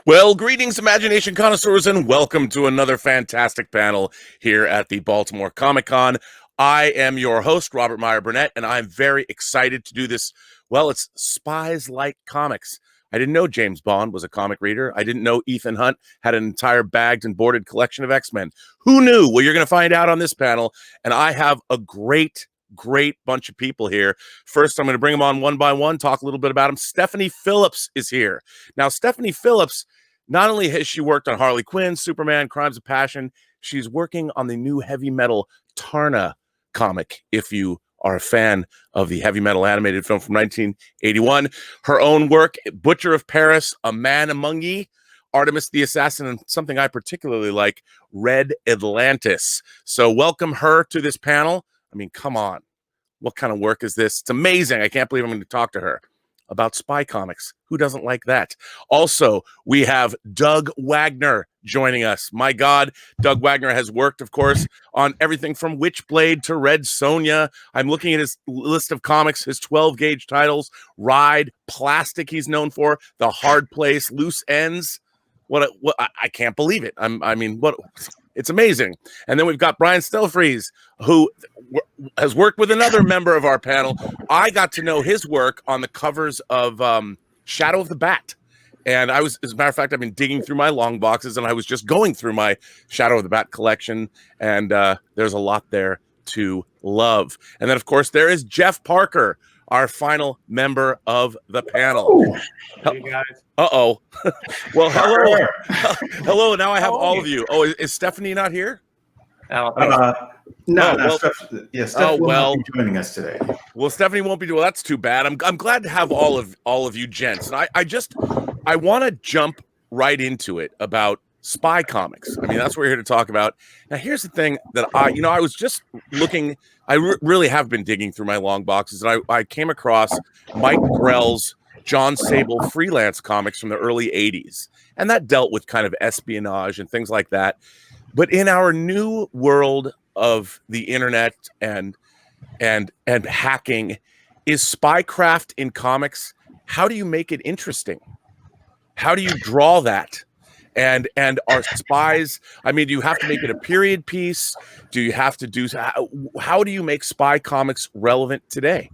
Well, greetings, imagination connoisseurs, and welcome to another fantastic panel here at the Baltimore Comic-Con. I am your host, Robert Meyer Burnett, and I'm very excited to do this. Well, it's Spies-like comics. I didn't know James Bond was a comic reader. I didn't know Ethan Hunt had an entire bagged and boarded collection of X-Men. Who knew? Well, you're going to find out on this panel, and I have a great bunch of people here. First, I'm going to bring them on one by one, talk a little bit about them. Stephanie Phillips is here. Now, Stephanie Phillips, not only has she worked on Harley Quinn, Superman, Crimes of Passion, she's working on the new heavy metal Tarna comic, if you are a fan of the heavy metal animated film from 1981. Her own work, Butcher of Paris, A Man Among Ye, Artemis the Assassin, and something I particularly like, Red Atlantis. So welcome her to this panel. I mean, come on. What kind of work is this? It's amazing. I can't believe I'm going to talk to her about spy comics. Who doesn't like that? Also, we have Doug Wagner joining us. My God, Doug Wagner has worked, of course, on everything from Witchblade to Red Sonja. I'm looking at his list of comics, his 12-gauge titles, Ride, Plastic he's known for, The Hard Place, Loose Ends. I can't believe it. It's amazing. And then we've got Brian Stelfreeze, who has worked with another member of our panel. I got to know his work on the covers of Shadow of the Bat. And as a matter of fact, I've been digging through my long boxes, and I was just going through my Shadow of the Bat collection, and there's a lot there to love. And then, of course, there is Jeff Parker, our final member of the panel. Hey guys. Uh-oh. Well, hello. Hello, now I have all of you. Oh, is Stephanie not here? No, Stephanie will not be joining us today. Well, Stephanie won't be doing. Well, that's too bad. I'm glad to have all of you gents. And I want to jump right into it about spy comics. I mean, that's what we're here to talk about. Now, here's the thing that I was just looking. I really have been digging through my long boxes, and I came across Mike Grell's John Sable freelance comics from the early 80s. And that dealt with kind of espionage and things like that. But in our new world of the internet and hacking, is spycraft in comics? How do you make it interesting? How do you draw that? And are spies, I mean, do you have to make it a period piece? Do you have to do, how do you make spy comics relevant today?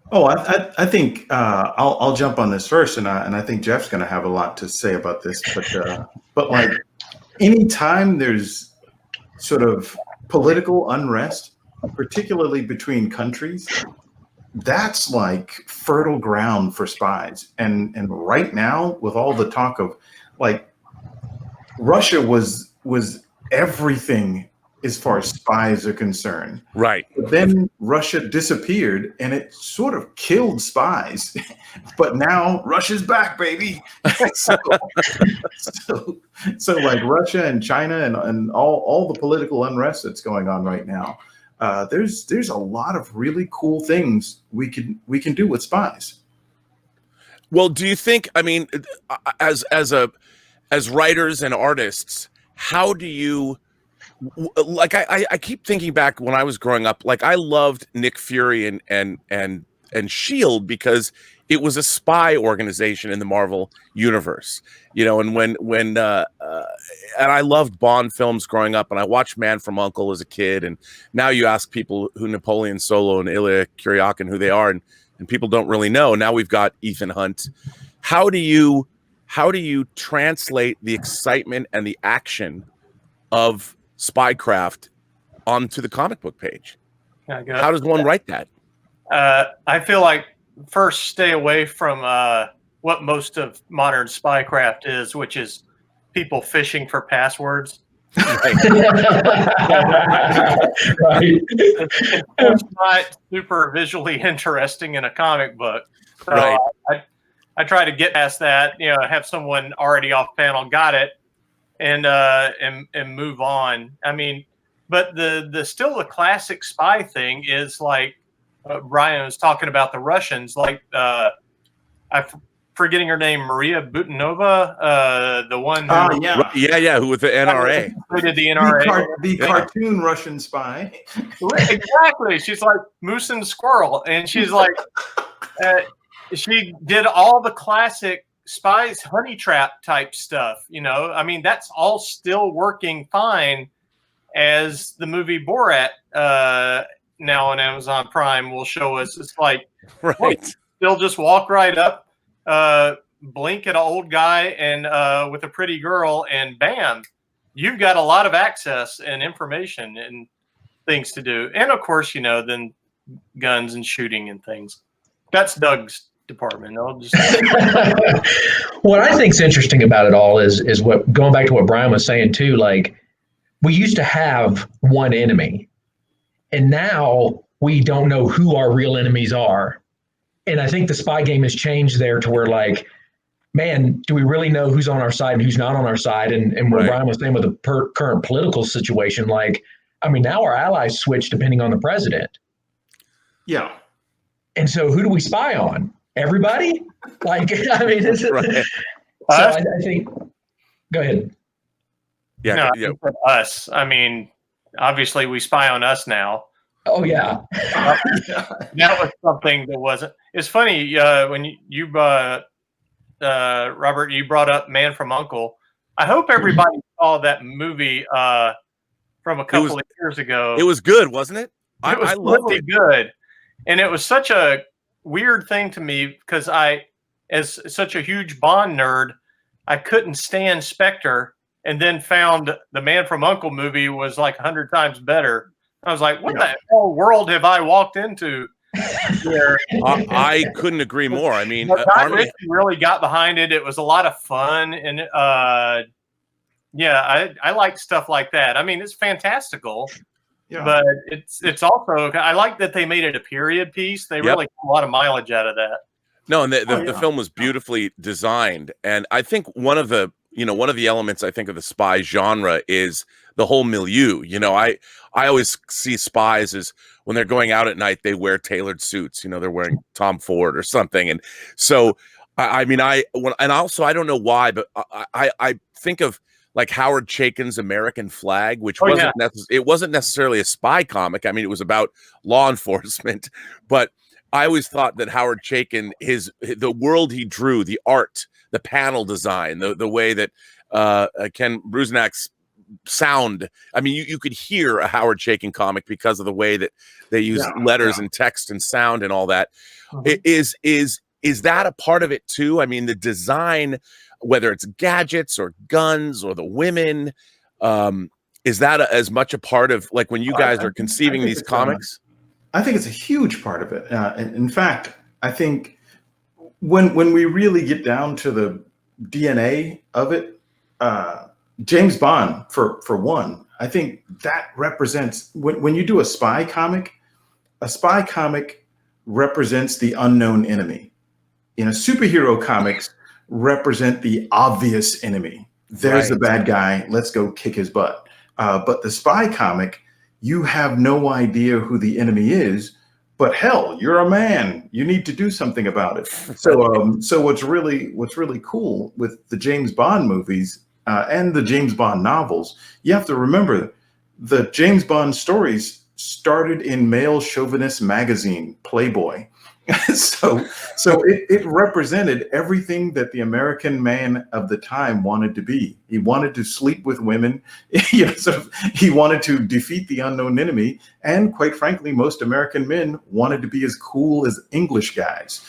Oh, I think I'll jump on this first, and I think Jeff's going to have a lot to say about this. But like, anytime there's sort of political unrest, particularly between countries, that's like fertile ground for spies. And right now, with all the talk of like, Russia was everything as far as spies are concerned. Right. But then Russia disappeared, and it sort of killed spies. But now Russia's back, baby. so like Russia and China and all the political unrest that's going on right now, there's a lot of really cool things we can do with spies. Well, do you think, I mean, as writers and artists, how do you, like, I keep thinking back when I was growing up, like I loved Nick Fury and S.H.I.E.L.D. because it was a spy organization in the Marvel universe, you know, and and I loved Bond films growing up, and I watched Man from U.N.C.L.E. as a kid, and now you ask people who Napoleon Solo and Ilya Kuryakin, who they are, and people don't really know. Now we've got Ethan Hunt. How do you translate the excitement and the action of spycraft onto the comic book page? How does one write that? I feel like first stay away from what most of modern spycraft is, which is people fishing for passwords. Right. It's not super visually interesting in a comic book. So Right. I try to get past that, you know, have someone already off panel got it and move on. I mean, but the still the classic spy thing is like Brian was talking about the Russians, like I'm forgetting her name, Maria Butinova, the one who who with the NRA. Who did the NRA? The cartoon Russian spy. Exactly. She's like Moose and Squirrel, and she's like she did all the classic Spies honey trap type stuff. I mean, that's all still working fine as the movie Borat now on Amazon Prime will show us. It's like, Right. Look, they'll just walk right up, blink at an old guy and with a pretty girl, and bam, you've got a lot of access and information and things to do. And of course, then guns and shooting and things. That's Doug's department. I'll just What I think's interesting about it all is what, going back to what Brian was saying too, like we used to have one enemy and now we don't know who our real enemies are. And I think the spy game has changed there to where, like, man, do we really know who's on our side and who's not on our side? And what Brian was saying with the current political situation, like, I mean, now our allies switch depending on the president. Yeah. And so who do we spy on? Everybody? Like, I mean, it's, Right. so I think, go ahead. Yeah. no, for us. I mean, obviously we spy on us now. Oh, yeah. That was something that wasn't. It's funny when you Robert, you brought up Man from U.N.C.L.E. I hope everybody saw that movie from a couple of years ago. It was good, wasn't it? It was I loved really it. good, and it was such a weird thing to me because as such a huge Bond nerd, I couldn't stand Spectre, and then found the Man from U.N.C.L.E. movie was like 100 times better. I was like, what the hell world have I walked into here? I couldn't agree more. I mean, Guy Ritchie really got behind it. It was a lot of fun. And I like stuff like that. I mean, it's fantastical, but it's also, I like that they made it a period piece. They really got a lot of mileage out of that. No, and the film was beautifully designed. And I think one of the elements I think of the spy genre is the whole milieu. I always see spies as when they're going out at night, they wear tailored suits. They're wearing Tom Ford or something. And so, I don't know why, but I think of like Howard Chaykin's American Flag, which it wasn't necessarily a spy comic. I mean, it was about law enforcement, but I always thought that Howard Chaykin, the world he drew, the art, the panel design, the way that Ken Brusnak's sound. I mean, you could hear a Howard Chaykin comic because of the way that they use letters and text and sound and all that. Is that a part of it too? I mean, the design, whether it's gadgets or guns or the women, is that as much a part of like when you guys are conceiving these comics? I think it's a huge part of it. In fact, I think when we really get down to the DNA of it, James Bond, for one, I think that represents when you do a spy comic represents the unknown enemy. Superhero comics represent the obvious enemy. There's the bad guy. Let's go kick his butt. But the spy comic, you have no idea who the enemy is, but hell, you're a man. You need to do something about it. So what's really cool with the James Bond movies and the James Bond novels, you have to remember the James Bond stories started in male chauvinist magazine, Playboy. so it represented everything that the American man of the time wanted to be. He wanted to sleep with women. He wanted to defeat the unknown enemy. And quite frankly, most American men wanted to be as cool as English guys.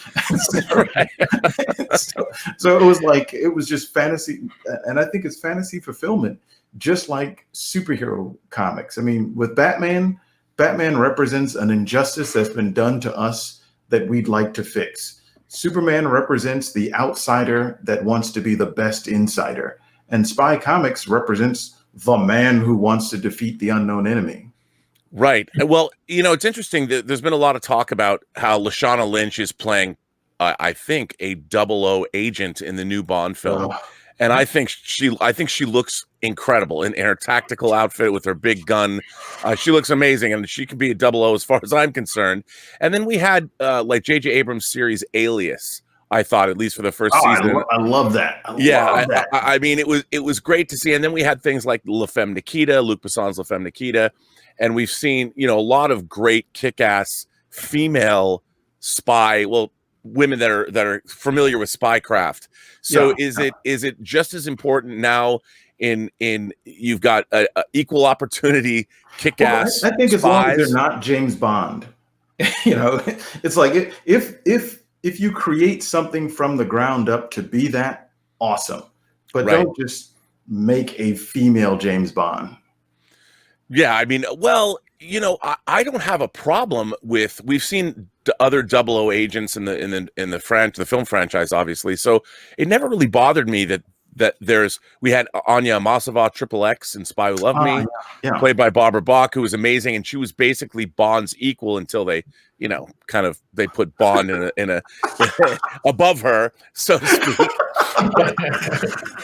So it was just fantasy. And I think it's fantasy fulfillment, just like superhero comics. I mean, with Batman represents an injustice that's been done to us that we'd like to fix. Superman represents the outsider that wants to be the best insider. And Spy Comics represents the man who wants to defeat the unknown enemy. Right. Well, it's interesting that there's been a lot of talk about how Lashana Lynch is playing, I think, a 00 agent in the new Bond film. And I think she looks incredible in her tactical outfit with her big gun. She looks amazing, and she can be a 00 as far as I'm concerned. And then we had like J.J. Abrams' series Alias. I thought, at least for the first season. I love that. I mean, it was great to see. And then we had things like La Femme Nikita, Luc Besson's La Femme Nikita, and we've seen a lot of great kick-ass female spy. Well, women that are familiar with spycraft. So Yeah. is it just as important now in you've got a equal opportunity kick-ass I think as long as they're spies? not James Bond, it's like if you create something from the ground up to be that, awesome, but Right. don't just make a female James Bond. Yeah, I mean, well, I don't have a problem with. We've seen other 00 agents in the film franchise, obviously. So it never really bothered me that we had Anya Amasova, Triple X, in Spy Who Loved Me, Yeah. played by Barbara Bach, who was amazing, and she was basically Bond's equal until they, they put Bond in a above her, so to speak.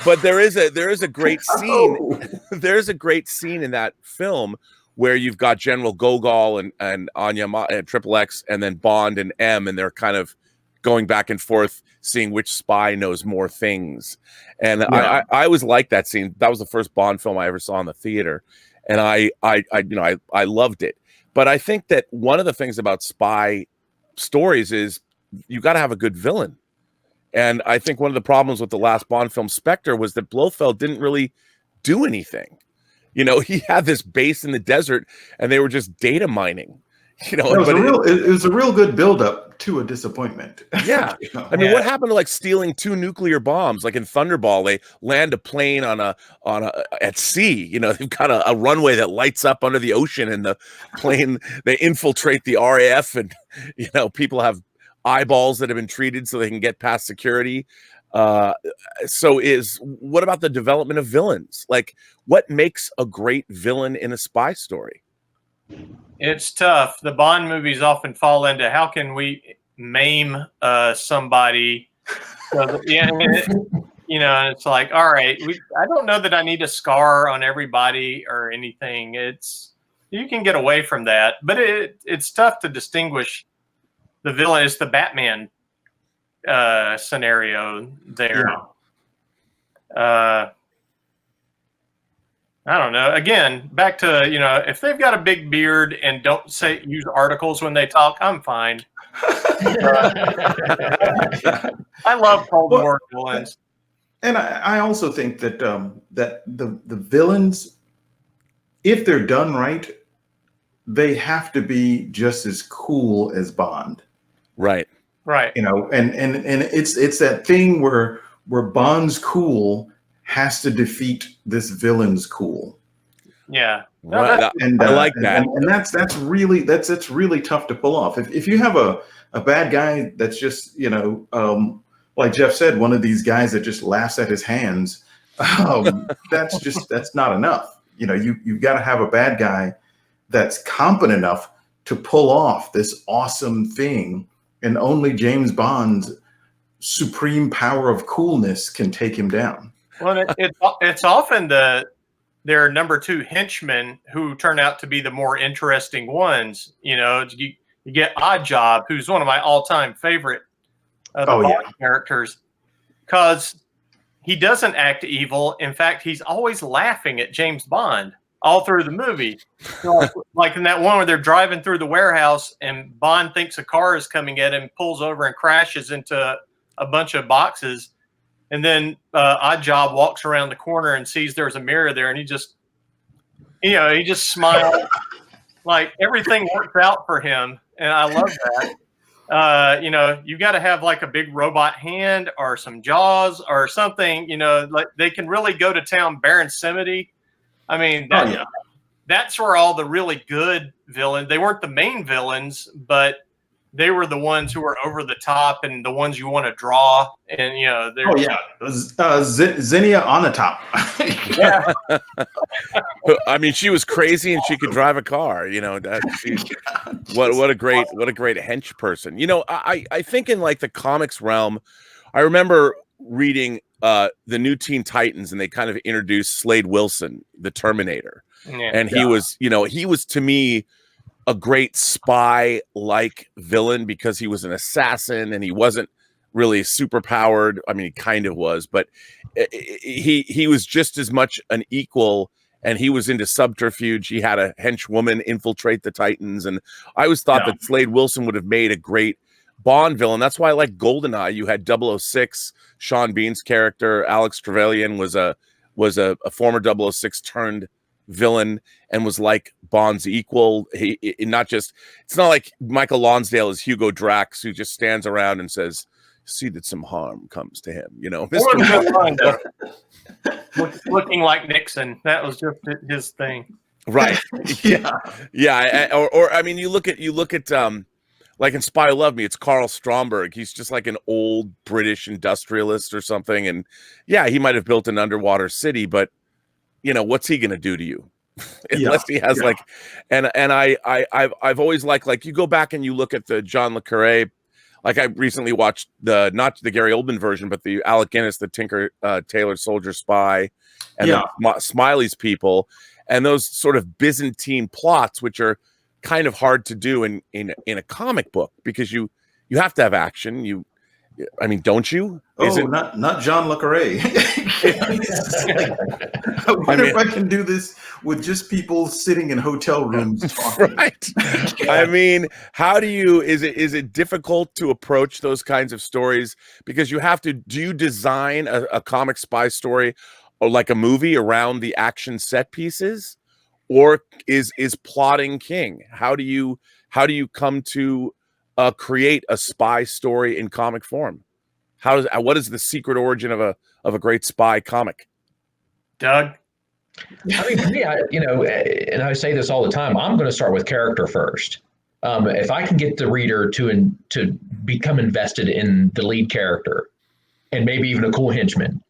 But there is a great scene. There's a great scene in that film where you've got General Gogol and Anya and Triple X, and then Bond and M, and they're kind of going back and forth, seeing which spy knows more things. And Yeah. I always liked that scene. That was the first Bond film I ever saw in the theater, and I loved it. But I think that one of the things about spy stories is you got to have a good villain. And I think one of the problems with the last Bond film, Spectre, was that Blofeld didn't really do anything. He had this base in the desert, and they were just data mining. It was a real good buildup to a disappointment. Yeah. I mean, what happened to like stealing 2 nuclear bombs? Like in Thunderball, they land a plane at sea. They've got a runway that lights up under the ocean, and the plane, they infiltrate the RAF, and people have eyeballs that have been treated so they can get past security. What about the development of villains? Like, what makes a great villain in a spy story? It's tough. The Bond movies often fall into how can we maim somebody? So and it's like, all right, I don't know that I need a scar on everybody or anything. You can get away from that, but it's tough to distinguish the villain. It's the Batman scenario there. Yeah. I don't know. Again, back to, if they've got a big beard and don't use articles when they talk, I'm fine. I love Cold War villains. And I also think that that the villains, if they're done right, they have to be just as cool as Bond. Right. Right. And it's that thing where Bond's cool has to defeat this villain's cool. Yeah. Right. I like that. And that's really tough to pull off. If you have a bad guy that's just, like Jeff said, one of these guys that just laughs at his hands, that's not enough. You've got to have a bad guy that's competent enough to pull off this awesome thing, and only James Bond's supreme power of coolness can take him down. Well, it's often their number 2 henchmen who turn out to be the more interesting ones. You get Odd Job, who's one of my all-time favorite characters, because he doesn't act evil. In fact, he's always laughing at James Bond all through the movie. Like in that one where they're driving through the warehouse and Bond thinks a car is coming at him, pulls over and crashes into a bunch of boxes. And then Odd Job walks around the corner and sees there's a mirror there, and he just smiles. Like everything works out for him, and I love that. You've got to have like a big robot hand or some jaws or something. Like they can really go to town. Baron Samedi. I mean, that's where all the really good villains. They weren't the main villains, but they were the ones who were over the top and the ones you want to draw. And Zinnia on the top. Yeah. I mean, she was crazy and she could drive a car. What a great hench person. I think in like the comics realm, I remember reading the New Teen Titans, and they kind of introduced Slade Wilson, the Terminator, and he was to me a great spy-like villain because he was an assassin and he wasn't really super powered. I mean, he kind of was, but he was just as much an equal, and he was into subterfuge. He had a henchwoman infiltrate the Titans, and I always thought that Slade Wilson would have made a great Bond villain. That's why I like GoldenEye. You had 006, Sean Bean's character. Alex Trevelyan was a former 006 turned villain and was like Bond's equal. It's not like Michael Lonsdale is Hugo Drax, who just stands around and says, see that some harm comes to him, Mr. Looking like Nixon. That was just his thing. Right. Yeah. Or I mean, you look at like in Spy Who Loved Me, it's Carl Stromberg. He's just like an old British industrialist or something. And yeah, he might have built an underwater city, but what's he going to do to you? Unless he has and I've always liked, you go back and you look at the John le Carré, like I recently watched not the Gary Oldman version, but the Alec Guinness, the Tinker Tailor Soldier Spy, and the Smiley's People, and those sort of Byzantine plots, which are kind of hard to do in a comic book because you have to have action. Don't you? Not John le Carré. I wonder if I can do this with just people sitting in hotel rooms talking. Right. I mean, how do you? Is it difficult to approach those kinds of stories because you have to? Do you design a comic spy story or like a movie around the action set pieces, or is plotting king? How do you come to create a spy story in comic form? What is the secret origin of a great spy comic? Doug? I mean, for me, and I say this all the time, I'm going to start with character first. If I can get the reader to become invested in the lead character and maybe even a cool henchman,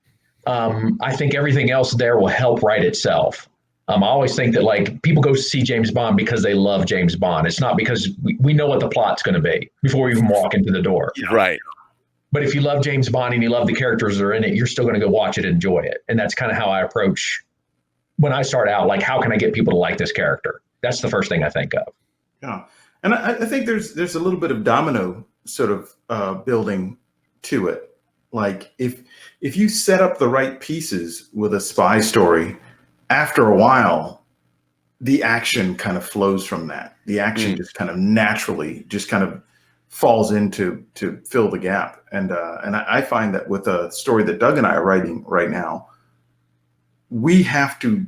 I think everything else there will help write itself. I always think that people go see James Bond because they love James Bond. It's not because we know what the plot's going to be before we even walk into the door. Right. But if you love James Bond and you love the characters that are in it, you're still going to go watch it and enjoy it. And that's kind of how I approach when I start out, how can I get people to like this character? That's the first thing I think of. Yeah. And I think there's a little bit of domino sort of building to it. Like if you set up the right pieces with a spy story, after a while, the action kind of flows from that. The action just kind of naturally just kind of falls into to fill the gap. And I find that with a story that Doug and I are writing right now, we have to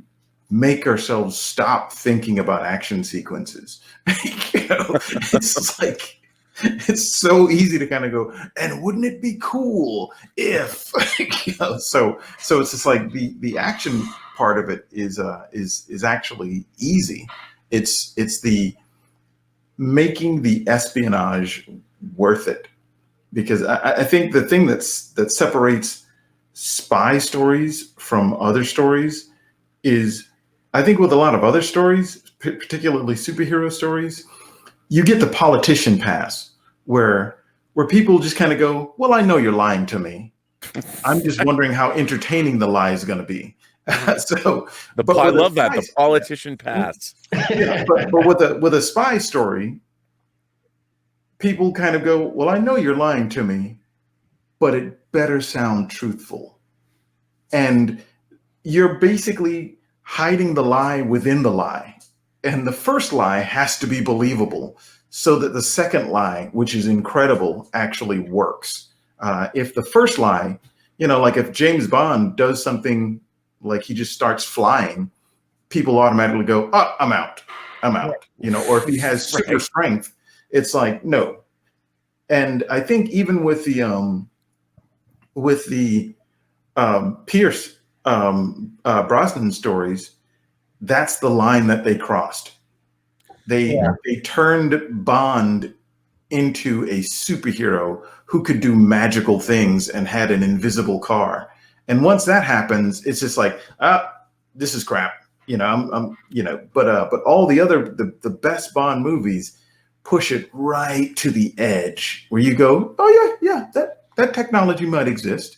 make ourselves stop thinking about action sequences. It's so easy to kind of go, and wouldn't it be cool if so it's just like the action part of it is actually easy. It's the making the espionage worth it, because I think the thing that separates spy stories from other stories is, I think with a lot of other stories, particularly superhero stories, you get the politician pass where people just kind of go, well, I know you're lying to me. I'm just wondering how entertaining the lie is going to be. I love that, the politician pass. Yeah, but with a spy story, people kind of go, well, I know you're lying to me, but it better sound truthful. And you're basically hiding the lie within the lie. And the first lie has to be believable so that the second lie, which is incredible, actually works. If the first lie, if James Bond does something like he just starts flying, people automatically go, oh, I'm out. Or if he has super strength, it's like, no. And I think even with the Pierce Brosnan stories, that's the line that they crossed. They turned Bond into a superhero who could do magical things and had an invisible car. And once that happens, it's just like, this is crap. But all the other, the best Bond movies push it right to the edge where you go, oh yeah, that technology might exist.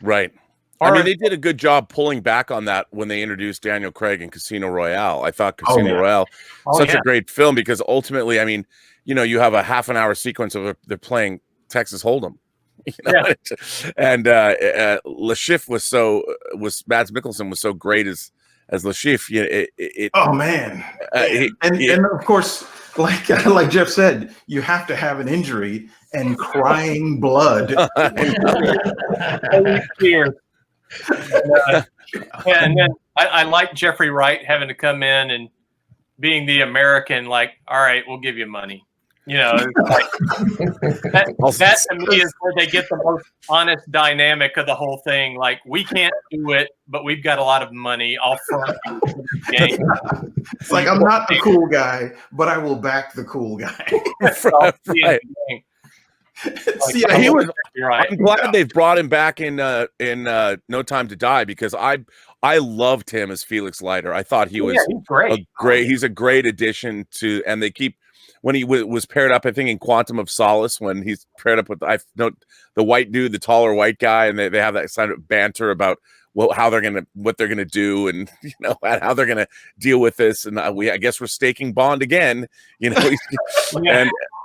Right. I mean, they did a good job pulling back on that when they introduced Daniel Craig in Casino Royale. I thought Casino Royale, such a great film, because ultimately, I mean, you have a half an hour sequence of they're playing Texas Hold'em. And Lashif was Mads Mikkelsen was so great as Lashif. Oh man, and of course like Jeff said, you have to have an injury and crying blood. Cheers. And then I like Jeffrey Wright having to come in and being the American, like, all right, we'll give you money. You know, like, that to me is where they get the most honest dynamic of the whole thing. Like, we can't do it, but we've got a lot of money. I'll front game. It's like, I'm not the cool guy, but I will back the cool guy. Right. See, He was. Right. I'm glad they've brought him back in No Time to Die, because I loved him as Felix Leiter. I thought he was he's great. He's a great addition to, and they keep, when he was paired up, I think in Quantum of Solace, when he's paired up with the white dude, the taller white guy, and they have that kind of banter about what they're gonna do, and how they're gonna deal with this, and I guess we're staking Bond again, and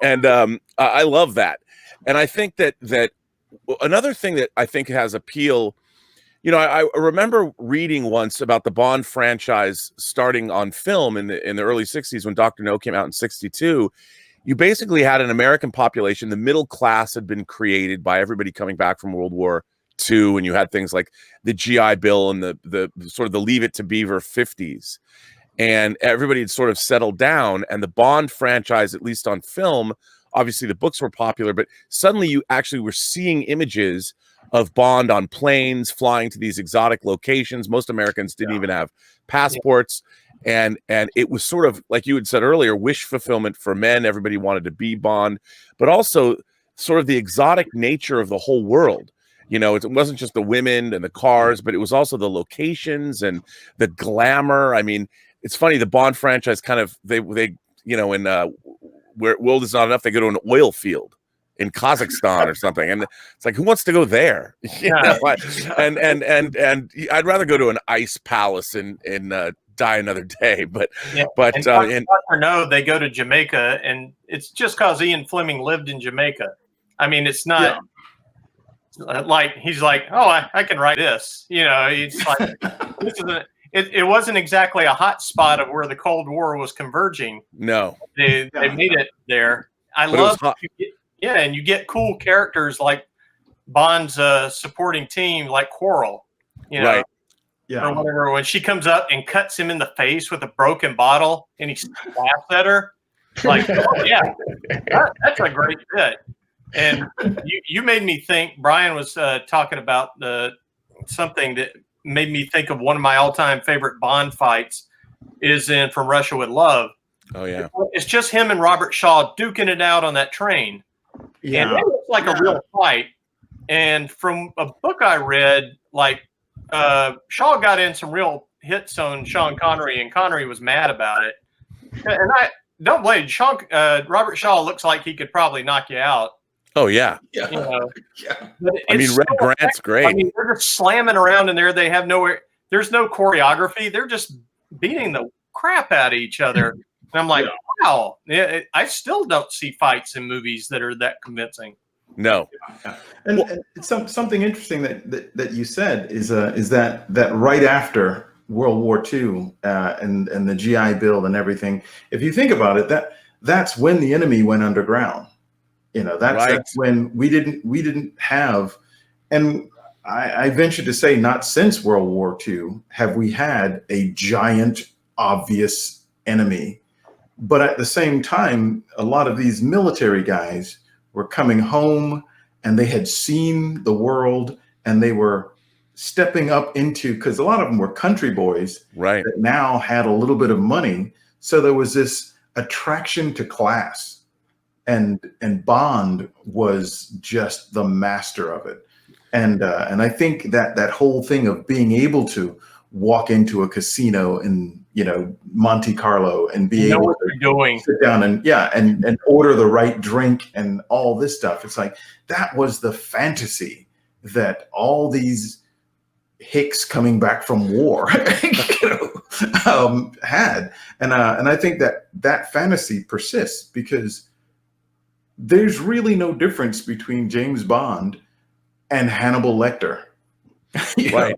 I love that, and I think that another thing that I think has appeal. I remember reading once about the Bond franchise starting on film in the early 60s when Dr. No came out in 62. You basically had an American population. The middle class had been created by everybody coming back from World War II, and you had things like the GI Bill and the sort of the Leave It to Beaver 50s. And everybody had sort of settled down, and the Bond franchise, at least on film, obviously the books were popular, but suddenly you actually were seeing images of Bond on planes, flying to these exotic locations. Most Americans didn't even have passports. And it was sort of, like you had said earlier, wish fulfillment for men. Everybody wanted to be Bond, but also sort of the exotic nature of the whole world. It wasn't just the women and the cars, but it was also the locations and the glamour. I mean, it's funny, the Bond franchise kind of, they in Where World Is Not Enough, they go to an oil field in Kazakhstan or something, and it's like, who wants to go there? And I'd rather go to an ice palace and die another day. But no, they go to Jamaica, and it's just because Ian Fleming lived in Jamaica. I mean, it's not like he's like, oh, I can write this. It's like this is it wasn't exactly a hot spot of where the Cold War was converging. No, they made it there. I love. Yeah, and you get cool characters like Bond's supporting team, like Quarrel, right? Yeah, or whatever. When she comes up and cuts him in the face with a broken bottle, and he laughs at her, like, oh, yeah, that's a great fit. And you made me think. Brian was talking about something that made me think of one of my all-time favorite Bond fights is in From Russia with Love. Oh yeah, it's just him and Robert Shaw duking it out on that train. Yeah. And it looks like a real fight. And from a book I read, like Shaw got in some real hits on Sean Connery, and Connery was mad about it. And I don't blame Sean. Robert Shaw looks like he could probably knock you out. Oh yeah, yeah. I mean, Red Grant's great. I mean, they're just slamming around in there. They have there's no choreography. They're just beating the crap out of each other. And I'm like, wow, I still don't see fights in movies that are that convincing. No. And it's something interesting that you said is that right after World War II and the GI Bill and everything, if you think about it, that's when the enemy went underground. That's when we didn't have, and I venture to say not since World War II have we had a giant, obvious enemy. But at the same time, a lot of these military guys were coming home and they had seen the world and they were stepping up into, because a lot of them were country boys that now had a little bit of money. So there was this attraction to class, and Bond was just the master of it. And I think that whole thing of being able to walk into a casino in Monte Carlo and be able to sit down and order the right drink and all this stuff. It's like that was the fantasy that all these hicks coming back from war had. And I think that fantasy persists because there's really no difference between James Bond and Hannibal Lecter. Right.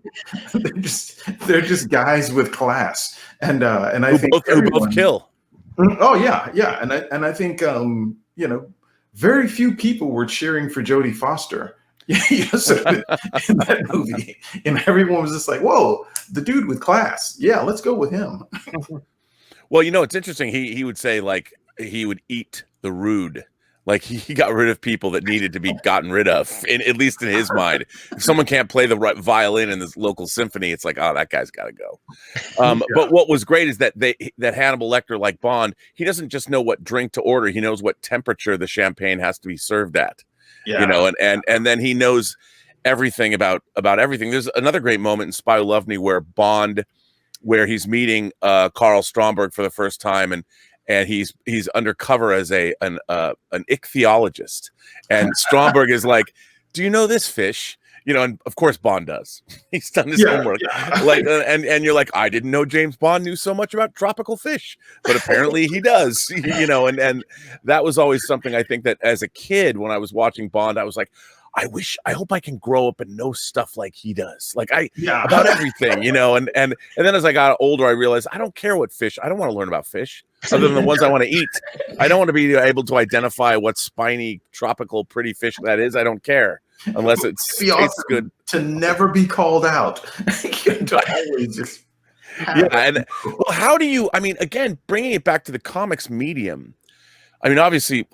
They're just guys with class, and I think who both kill. Oh yeah, yeah, and I think very few people were cheering for Jodie Foster. Sort of in that movie, and everyone was just like, "Whoa, the dude with class! Yeah, let's go with him." Well, it's interesting. He would say like he would eat the rude. Like he got rid of people that needed to be gotten rid of, at least in his mind. If someone can't play the right violin in this local symphony, it's like, oh, that guy's got to go. But what was great is that Hannibal Lecter, like Bond, he doesn't just know what drink to order. He knows what temperature the champagne has to be served at. Yeah. And then he knows everything about everything. There's another great moment in Spy Who Loved Me where he's meeting Carl Stromberg for the first time, and he's undercover as an ichthyologist, and Stromberg is like, "Do you know this fish?" And of course Bond does. He's done his homework. Like, and you're like, I didn't know James Bond knew so much about tropical fish, but apparently he does. And that was always something I think that as a kid when I was watching Bond, I was like, I hope I can grow up and know stuff like he does. Like about everything, and then as I got older, I realized I don't care what fish. I don't want to learn about fish other than the ones I want to eat. I don't want to be able to identify what spiny, tropical, pretty fish that is. I don't care unless it tastes good. To never be called out. Always just and well, how do you? I mean, again, bringing it back to the comics medium. I mean, obviously,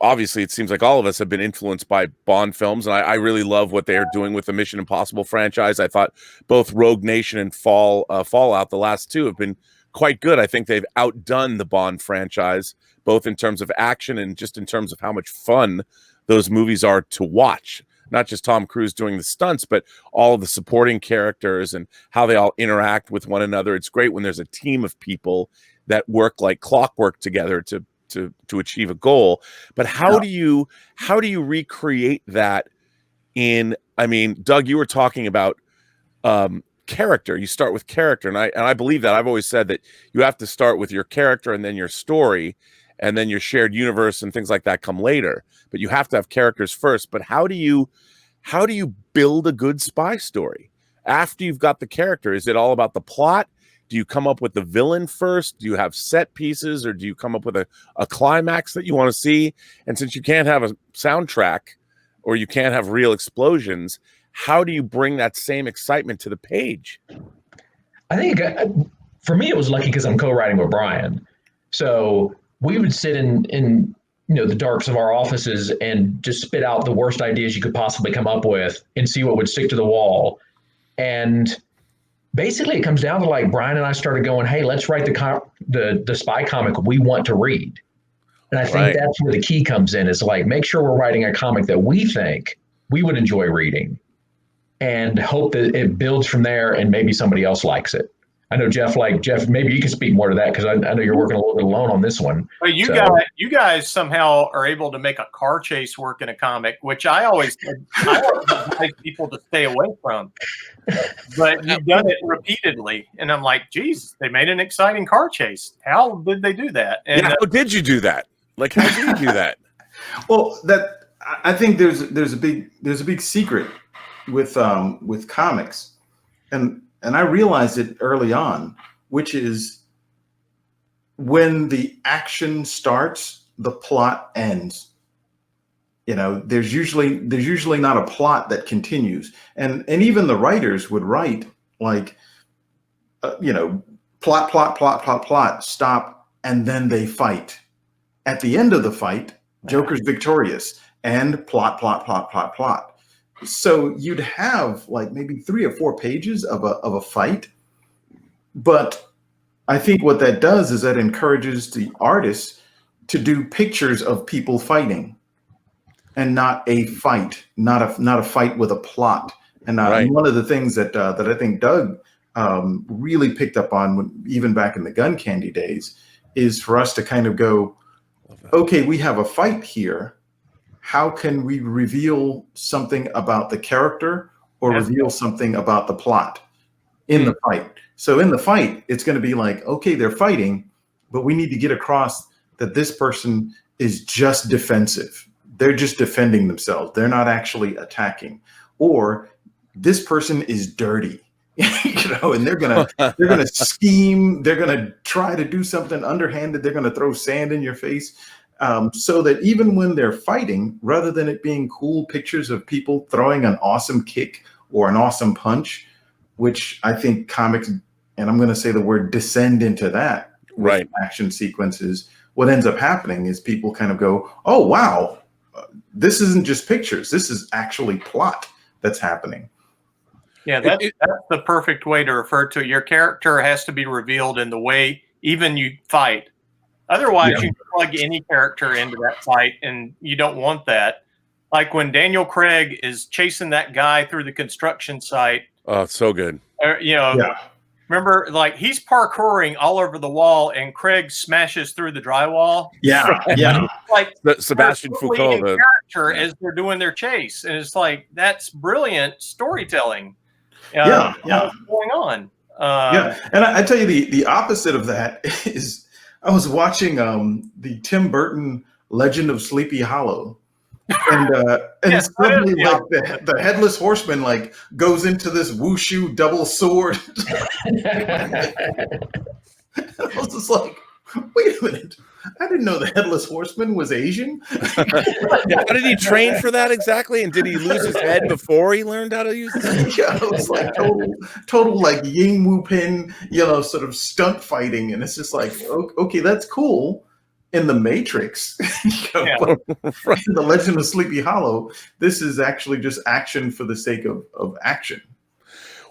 it seems like all of us have been influenced by Bond films, and I really love what they are doing with the Mission Impossible franchise. I thought both Rogue Nation and Fallout, the last two, have been quite good. I think they've outdone the Bond franchise, both in terms of action and just in terms of how much fun those movies are to watch. Not just Tom Cruise doing the stunts, but all of the supporting characters and how they all interact with one another. It's great when there's a team of people that work like clockwork together to achieve a goal. But how do you recreate that I mean, Doug, you were talking about character. You start with character, and I believe that. I've always said that you have to start with your character and then your story, and then your shared universe and things like that come later. But you have to have characters first. But how do you build a good spy story after you've got the character? Is it all about the plot? Do you come up with the villain first? Do you have set pieces, or do you come up with a climax that you want to see? And since you can't have a soundtrack or you can't have real explosions, how do you bring that same excitement to the page? I think for me, it was lucky because I'm co-writing with Brian. So we would sit in the darks of our offices and just spit out the worst ideas you could possibly come up with and see what would stick to the wall. And basically, it comes down to like Brian and I started going, hey, let's write the spy comic we want to read. And I think that's where the key comes in, is like, make sure we're writing a comic that we think we would enjoy reading and hope that it builds from there and maybe somebody else likes it. I know Jeff, maybe you can speak more to that because I know you're working a little bit alone on this one. But you guys somehow are able to make a car chase work in a comic, which I always advise people to stay away from. But you've done it repeatedly, and I'm like, geez, they made an exciting car chase. How did they do that? And how did you do that? Like, how did you do that? Well, I think there's a big secret with comics, and I realized it early on, which is when the action starts, the plot ends. There's usually not a plot that continues, and even the writers would write like, plot, stop, and then they fight. At the end of the fight, Joker's victorious, and plot. So you'd have like maybe 3 or 4 pages of a fight, but I think what that does is that encourages the artists to do pictures of people fighting, and not a fight, not a fight with a plot. And one of the things that I think Doug really picked up on, even back in the Gun Candy days, is for us to kind of go, okay, we have a fight here. How can we reveal something about the character or reveal something about the plot in the fight? So in the fight, it's going to be like, okay, they're fighting, but we need to get across that this person is just defensive. They're just defending themselves. They're not actually attacking. Or this person is dirty. And they're gonna scheme, they're gonna try to do something underhanded, they're gonna throw sand in your face. So that even when they're fighting, rather than it being cool pictures of people throwing an awesome kick or an awesome punch, which I think comics, and I'm going to say the word, descend into that with Right. action sequences, what ends up happening is people kind of go, oh, wow, this isn't just pictures. This is actually plot that's happening. Yeah, that's the perfect way to refer to it. Your character has to be revealed in the way even you fight. Otherwise, you plug any character into that fight, and you don't want that. Like when Daniel Craig is chasing that guy through the construction site. Oh, so good. Remember, like he's parkouring all over the wall, and Craig smashes through the drywall. Yeah. Like Sebastian Foucault, the character as they're doing their chase, and it's like that's brilliant storytelling. What's going on? And I tell you, the opposite of that is I was watching the Tim Burton Legend of Sleepy Hollow. And suddenly, like the headless horseman, like goes into this wushu double sword. I was just like, wait a minute, I didn't know the headless horseman was Asian. How did he train for that exactly? And did he lose his head before he learned how to use it? Yeah, it was like total like Ying Wu Pin, sort of stunt fighting, and it's just like, okay, that's cool. In the Matrix, but in the Legend of Sleepy Hollow, this is actually just action for the sake of action.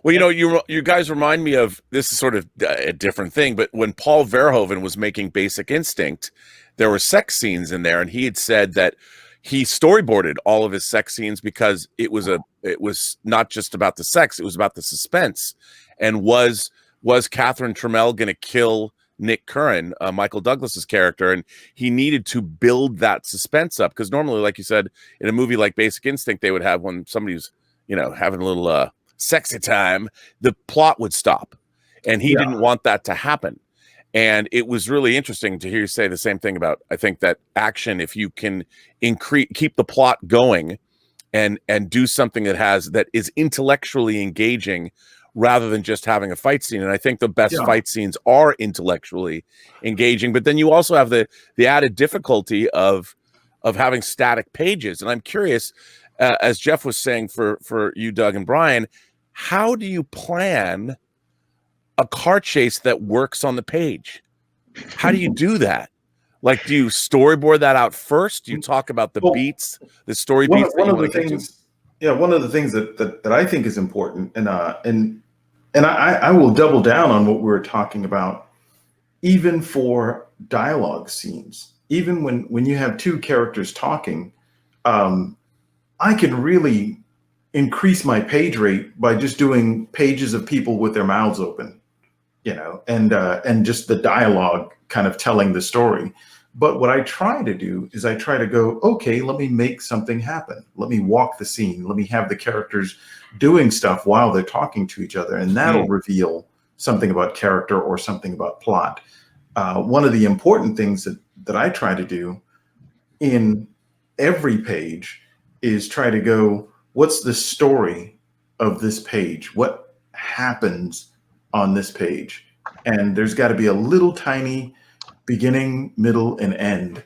Well, you guys remind me of, this is sort of a different thing, but when Paul Verhoeven was making Basic Instinct, there were sex scenes in there, and he had said that he storyboarded all of his sex scenes because it was not just about the sex, it was about the suspense. And was Catherine Trammell going to kill Nick Curran, Michael Douglas's character, and he needed to build that suspense up, because normally, like you said, in a movie like Basic Instinct, they would have, when somebody's having a little sexy time, the plot would stop, and he didn't want that to happen. And it was really interesting to hear you say the same thing about, I think that action, if you can keep the plot going and do something that is intellectually engaging, rather than just having a fight scene. And I think the best fight scenes are intellectually engaging, but then you also have the added difficulty of having static pages. And I'm curious, as Jeff was saying, for you, Doug and Brian, how do you plan a car chase that works on the page? How do you do that? Like, do you storyboard that out first? Do you talk about the beats, the story beats? One of the things that I think is important, and I will double down on what we were talking about, even for dialogue scenes, even when you have two characters talking, I can really increase my page rate by just doing pages of people with their mouths open, and just the dialogue kind of telling the story. But what I try to do is I try to go, okay, let me make something happen. Let me walk the scene. Let me have the characters doing stuff while they're talking to each other. And that'll reveal something about character or something about plot. One of the important things that I try to do in every page is try to go, what's the story of this page? What happens on this page? And there's got to be a little tiny beginning, middle, and end.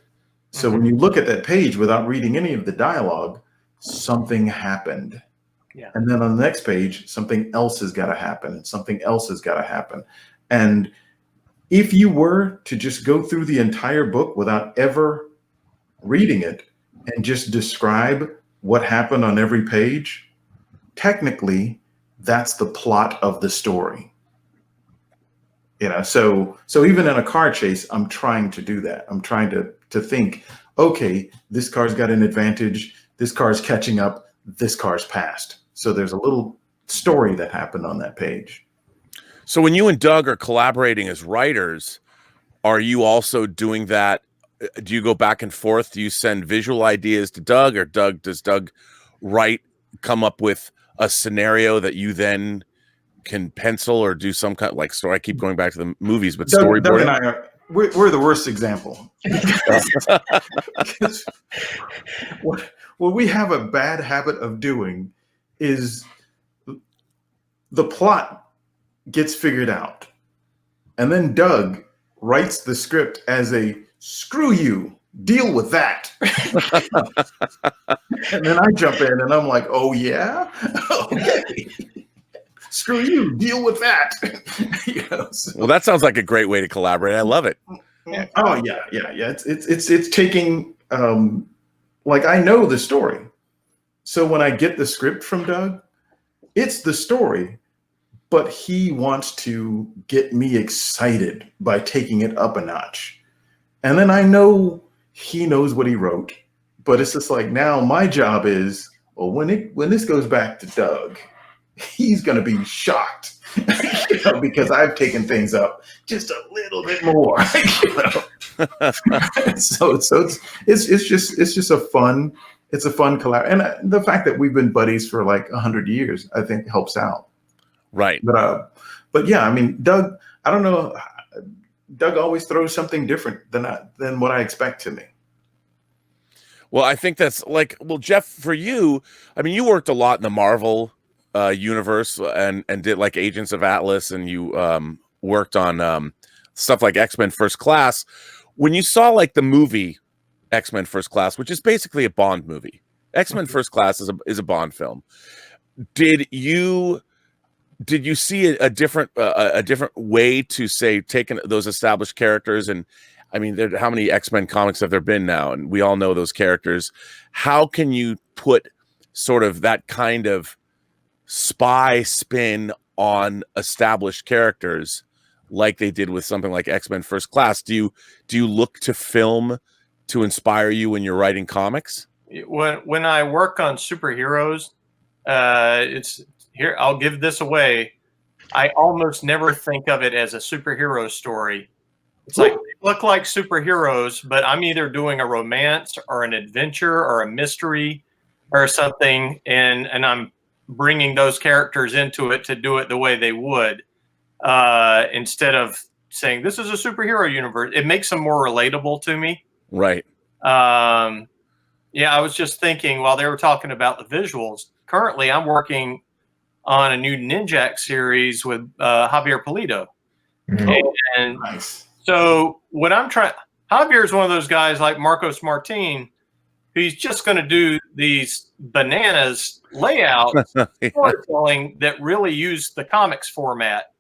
So when you look at that page without reading any of the dialogue, something happened. Yeah. And then on the next page, something else has got to happen, and something else has got to happen. And if you were to just go through the entire book without ever reading it and just describe what happened on every page, technically, that's the plot of the story. So even in a car chase, I'm trying to do that. I'm trying to think, okay, this car's got an advantage. This car's catching up. This car's passed. So there's a little story that happened on that page. So when you and Doug are collaborating as writers, are you also doing that? Do you go back and forth? Do you send visual ideas to Doug, or does Doug come up with a scenario that you then can pencil or do some kind of like story? I keep going back to the movies, but storyboarding. Doug and I we're the worst example. What we have a bad habit of doing is the plot gets figured out. And then Doug writes the script as a screw you, deal with that. And then I jump in and I'm like, oh yeah? Okay. Screw you, deal with that. Well, that sounds like a great way to collaborate. I love it. Oh yeah. It's taking like I know the story. So when I get the script from Doug, it's the story, but he wants to get me excited by taking it up a notch. And then I know he knows what he wrote, but it's just like now my job is, well, when this goes back to Doug, he's going to be shocked because I've taken things up just a little bit more. So it's just a fun collab, and the fact that we've been buddies for like 100 years, I think helps out. Right. But yeah, I mean, Doug, I don't know. Doug always throws something different than what I expect to me. Well, I think that's like, well, Jeff, for you, I mean, you worked a lot in the Marvel universe and did like Agents of Atlas, and you worked on stuff like X-Men First Class. When you saw like the movie X-Men First Class, which is basically a Bond movie, X-Men First Class is a Bond film. Did you see a different way to say taking those established characters, and I mean, how many X-Men comics have there been now, and we all know those characters. How can you put sort of that kind of spy spin on established characters like they did with something like X-Men First Class? Do you look to film to inspire you when you're writing comics? When I work on superheroes, it's here. I'll give this away. I almost never think of it as a superhero story. It's like they look like superheroes, but I'm either doing a romance or an adventure or a mystery or something, and I'm bringing those characters into it to do it the way they would, instead of saying this is a superhero universe. It makes them more relatable to me. Right. Yeah, I was just thinking while they were talking about the visuals. Currently, I'm working on a new Ninjak series with Javier Pulido. And Nice. so what I'm trying, Javier is one of those guys like Marcos Martin, who's just going to do these bananas layouts, storytelling that really use the comics format.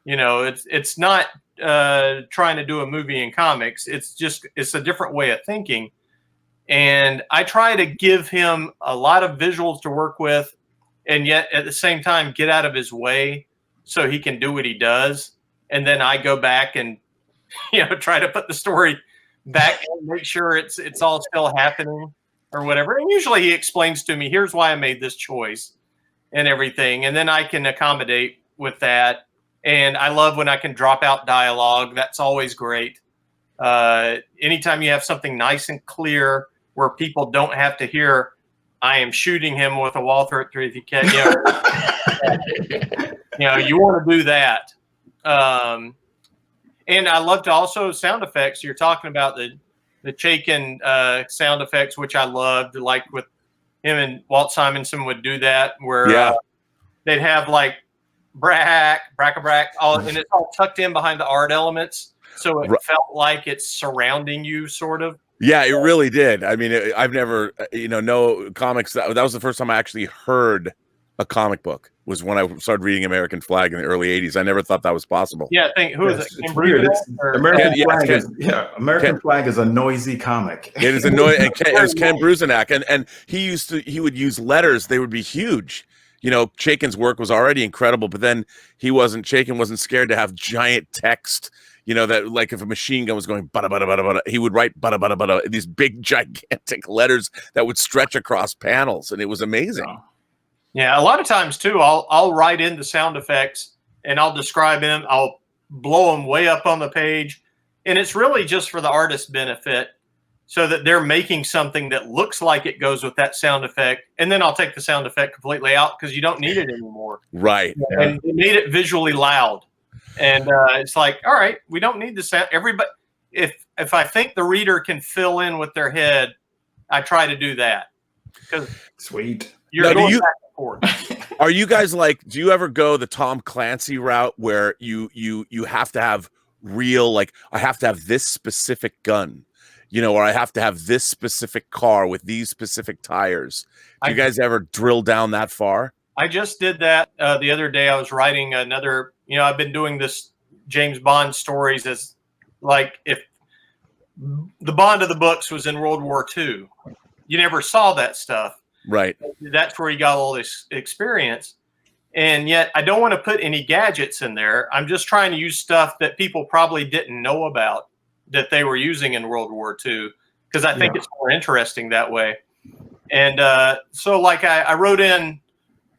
You know, it's not trying to do a movie in comics. It's a different way of thinking. And I try to give him a lot of visuals to work with, and yet at the same time get out of his way so he can do what he does. And then I go back and try to put the story back and make sure it's all still happening or whatever. And usually he explains to me, here's why I made this choice and everything. And then I can accommodate with that. And I love when I can drop out dialogue. That's always great. Anytime you have something nice and clear where people don't have to hear, I am shooting him with a Walther at 3 if you can. You want to do that. And I love to also sound effects. You're talking about the Chaikin sound effects, which I loved. Like with him and Walt Simonson would do that, where they'd have like brack, and it's all tucked in behind the art elements, so it felt like it's surrounding you, sort of. Yeah, it really did. I mean, I've never, no comics. That was the first time I actually heard a comic book, was when I started reading American Flag in the early 80s. I never thought that was possible. Yeah, I think, who is it? It's weird. American Flag is a noisy comic. It is a noise. And it was Ken Bruzenak, and he would use letters. They would be huge. Chaikin's work was already incredible, but then Chaikin wasn't scared to have giant text. That like if a machine gun was going bada bada bada bada, he would write bada bada bada, these big gigantic letters that would stretch across panels, and it was amazing. Yeah, a lot of times too, I'll write in the sound effects and I'll describe them. I'll blow them way up on the page, and it's really just for the artist's benefit, so that they're making something that looks like it goes with that sound effect. And then I'll take the sound effect completely out because you don't need it anymore. Right. And it made it visually loud. And it's like, all right, we don't need the sound. Everybody, if I think the reader can fill in with their head, I try to do that. Because sweet. You're going back and forth. Are you guys like, do you ever go the Tom Clancy route where you have to have real, like, I have to have this specific gun, or I have to have this specific car with these specific tires? Do you guys ever drill down that far? I just did that the other day. I was writing another, I've been doing this James Bond stories as like if the Bond of the books was in World War II. You never saw that stuff. Right. That's where he got all this experience. And yet I don't want to put any gadgets in there. I'm just trying to use stuff that people probably didn't know about that they were using in World War II, because I think it's more interesting that way. And so like I wrote in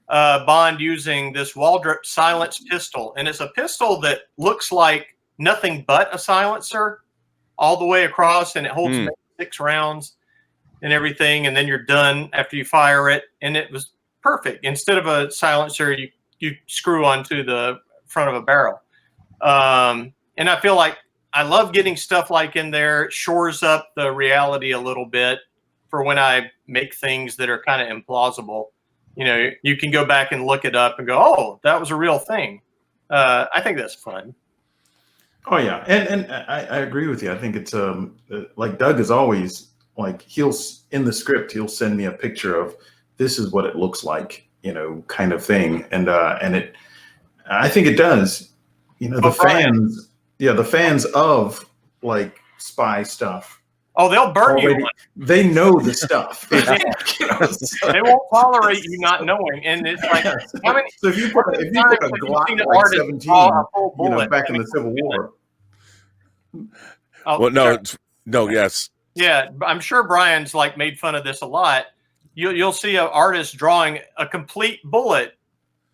Bond using this Waldrop silenced pistol. And it's a pistol that looks like nothing but a silencer all the way across, and it holds 6 rounds and everything, and then you're done after you fire it. And it was perfect. Instead of a silencer, you screw onto the front of a barrel. And I feel like I love getting stuff like in there. It shores up the reality a little bit for when I make things that are kind of implausible. You can go back and look it up and go, oh, that was a real thing. I think that's fun. Oh yeah, and I agree with you. I think it's like Doug is always like, he'll in the script he'll send me a picture of this is what it looks like, kind of thing, and it, I think it does. The fans of like spy stuff. Oh, they'll burn you. They know the stuff. They won't tolerate you not knowing. And it's like, how many? So if you put a Glock like 17, back in the Civil War. Oh, well, no, yes. Yeah, I'm sure Brian's like made fun of this a lot. You'll see an artist drawing a complete bullet,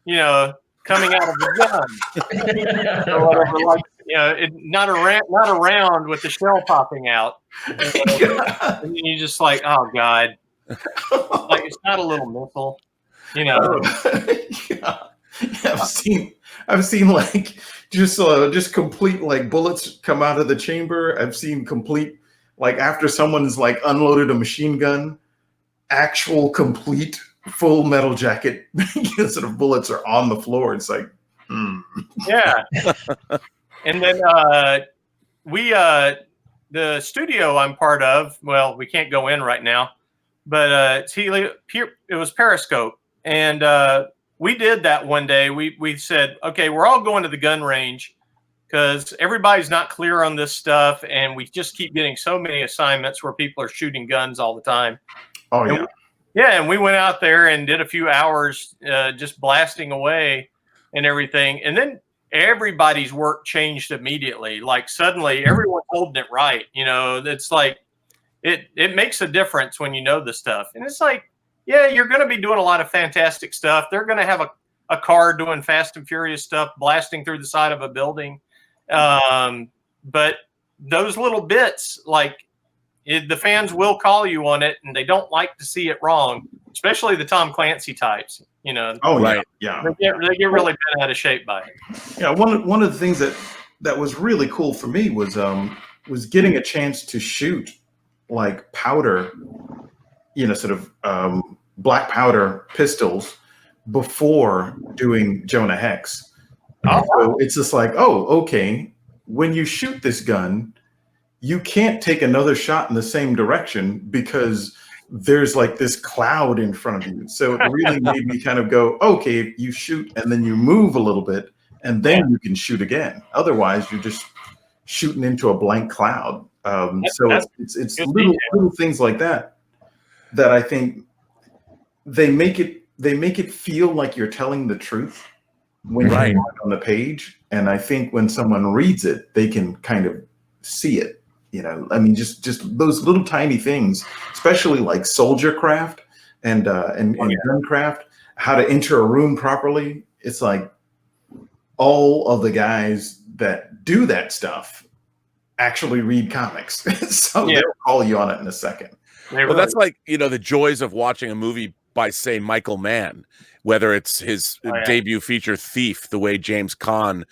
coming out of the gun, or whatever. Like, not around with the shell popping out. And you just like, oh God, like it's not a little missile, I've seen like just complete like bullets come out of the chamber. I've seen complete, like after someone's like unloaded a machine gun, actual complete full metal jacket sort of bullets are on the floor. It's like, yeah. And then the studio I'm part of, well, we can't go in right now, but it was Periscope. And we did that one day. We said, okay, we're all going to the gun range because everybody's not clear on this stuff. And we just keep getting so many assignments where people are shooting guns all the time. Oh, yeah. And we went out there and did a few hours just blasting away and everything. And then everybody's work changed immediately. Like suddenly everyone's holding it right. It's like, it makes a difference when you know the stuff. And it's like, yeah, you're going to be doing a lot of fantastic stuff. They're going to have a car doing Fast and Furious stuff, blasting through the side of a building. But those little bits, like the fans will call you on it, and they don't like to see it wrong, especially the Tom Clancy types. Oh, right. Yeah. They get really bent out of shape by it. Yeah. One of the things that was really cool for me was getting a chance to shoot like powder, sort of black powder pistols before doing Jonah Hex. So it's just like, oh, okay. When you shoot this gun, you can't take another shot in the same direction because there's like this cloud in front of you. So it really made me kind of go, okay, you shoot and then you move a little bit and then you can shoot again. Otherwise, you're just shooting into a blank cloud. So it's little things like that I think they make it feel like you're telling the truth when you're on the page. And I think when someone reads it, they can kind of see it. I mean, just those little tiny things, especially like soldier craft and gun craft, how to enter a room properly. It's like all of the guys that do that stuff actually read comics. So they'll call you on it in a second. Well, that's like, the joys of watching a movie by say Michael Mann, whether it's his debut feature Thief, the way James Caan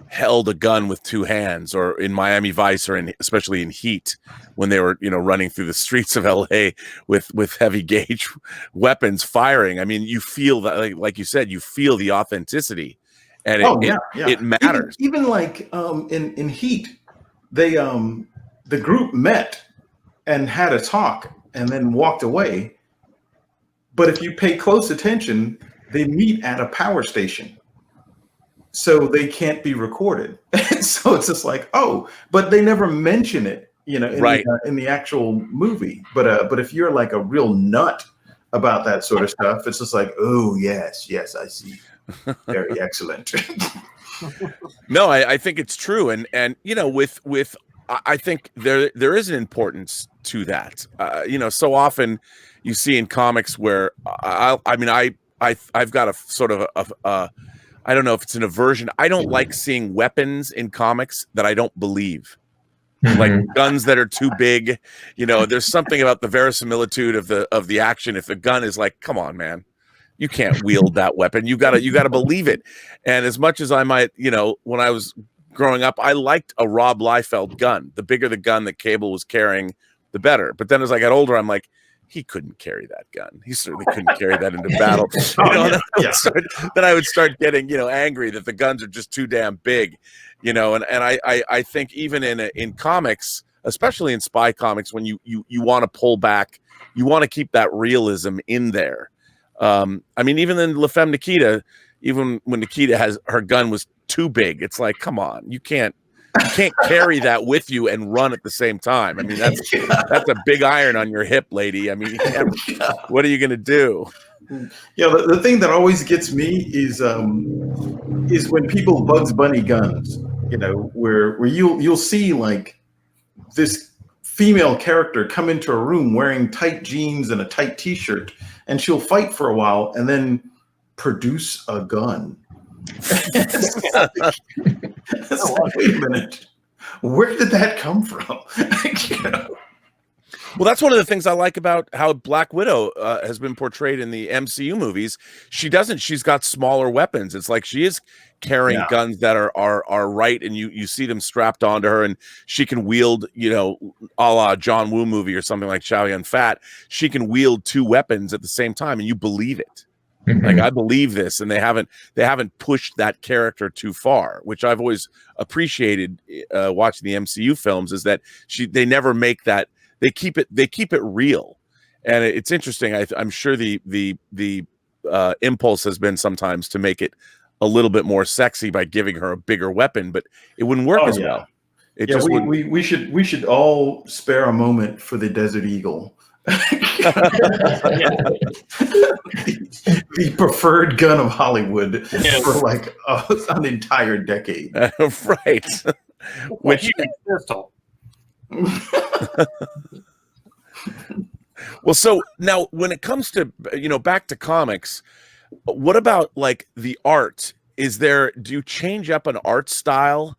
held a gun with two hands, or in Miami Vice, or especially in Heat, when they were, running through the streets of LA with heavy gauge weapons firing. I mean, you feel that, like you said, you feel the authenticity, and it matters. Even like in Heat, they the group met and had a talk and then walked away. But if you pay close attention, they meet at a power station, so they can't be recorded. So it's just like, oh, but they never mention it, in the actual movie. But if you're like a real nut about that sort of stuff, it's just like, oh yes, I see, very excellent. No, I think it's true, and with I think there is an importance to that. So often you see in comics where I've got a sort of a I don't know if it's an aversion. I don't like seeing weapons in comics that I don't believe. Like guns that are too big. There's something about the verisimilitude of the action. If the gun is like, come on, man, you can't wield that weapon. You gotta believe it. And as much as I might, when I was growing up, I liked a Rob Liefeld gun. The bigger the gun that Cable was carrying, the better. But then as I got older, I'm like, he couldn't carry that gun. He certainly couldn't carry that into battle. Then I would start getting, angry that the guns are just too damn big, and I think even in comics, especially in spy comics, when you want to pull back, you want to keep that realism in there. Even in La Femme Nikita, even when Nikita has her gun was too big, it's like, come on, you can't carry that with you and run at the same time. I mean, that's a big iron on your hip, lady. I mean, what are you going to do? Yeah, the thing that always gets me is when people Bugs Bunny guns, where you'll see like this female character come into a room wearing tight jeans and a tight t-shirt, and she'll fight for a while and then produce a gun. It's like, wait a minute, where did that come from? Well, that's one of the things I like about how Black Widow has been portrayed in the MCU movies. She's got smaller weapons. It's like she is carrying guns that are right, and you see them strapped onto her, and she can wield, a la John Woo movie or something like Chow Yun Fat. She can wield two weapons at the same time, and you believe it. Like, I believe this, and they haven't pushed that character too far, which I've always appreciated watching the MCU films, is that they never make that. They keep it real, and it's interesting. I'm sure the impulse has been sometimes to make it a little bit more sexy by giving her a bigger weepon, but it wouldn't work as well. We should all spare a moment for the Desert Eagle. The preferred gun of Hollywood for like an entire decade. Right. Which pistol. Well, so now when it comes to back to comics, what about like the art? Do you change up an art style?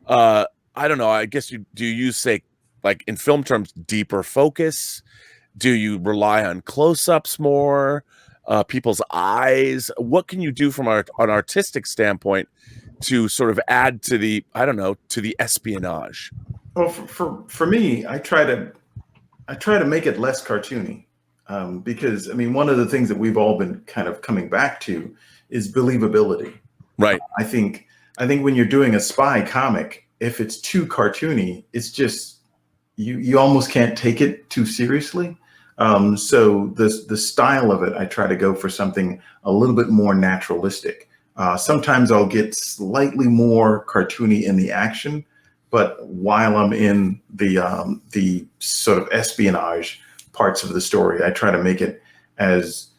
I don't know. I guess do you use, say, like in film terms, deeper focus? Do you rely on close-ups more? People's eyes? What can you do from an artistic standpoint to sort of add to the espionage? Well, for me, I try to make it less cartoony, because one of the things that we've all been kind of coming back to is believability. Right. I think when you're doing a spy comic, if it's too cartoony, it's just you almost can't take it too seriously. So the style of it, I try to go for something a little bit more naturalistic. Sometimes I'll get slightly more cartoony in the action, but while I'm in the sort of espionage parts of the story, I try to make it as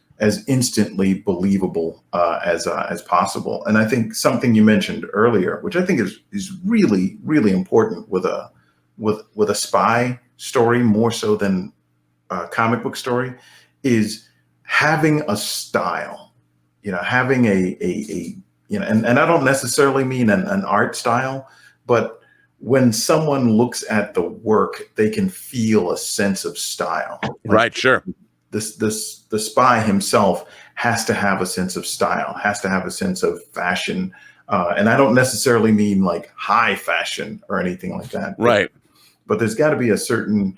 instantly believable as possible. And I think something you mentioned earlier, which I think is really, really important with a spy story, more so than a comic book story, is having a style. Having and I don't necessarily mean an art style, but when someone looks at the work, they can feel a sense of style. Right, sure. the spy himself has to have a sense of style, has to have a sense of fashion. And I don't necessarily mean like high fashion or anything like that. Right. But there's got to be a certain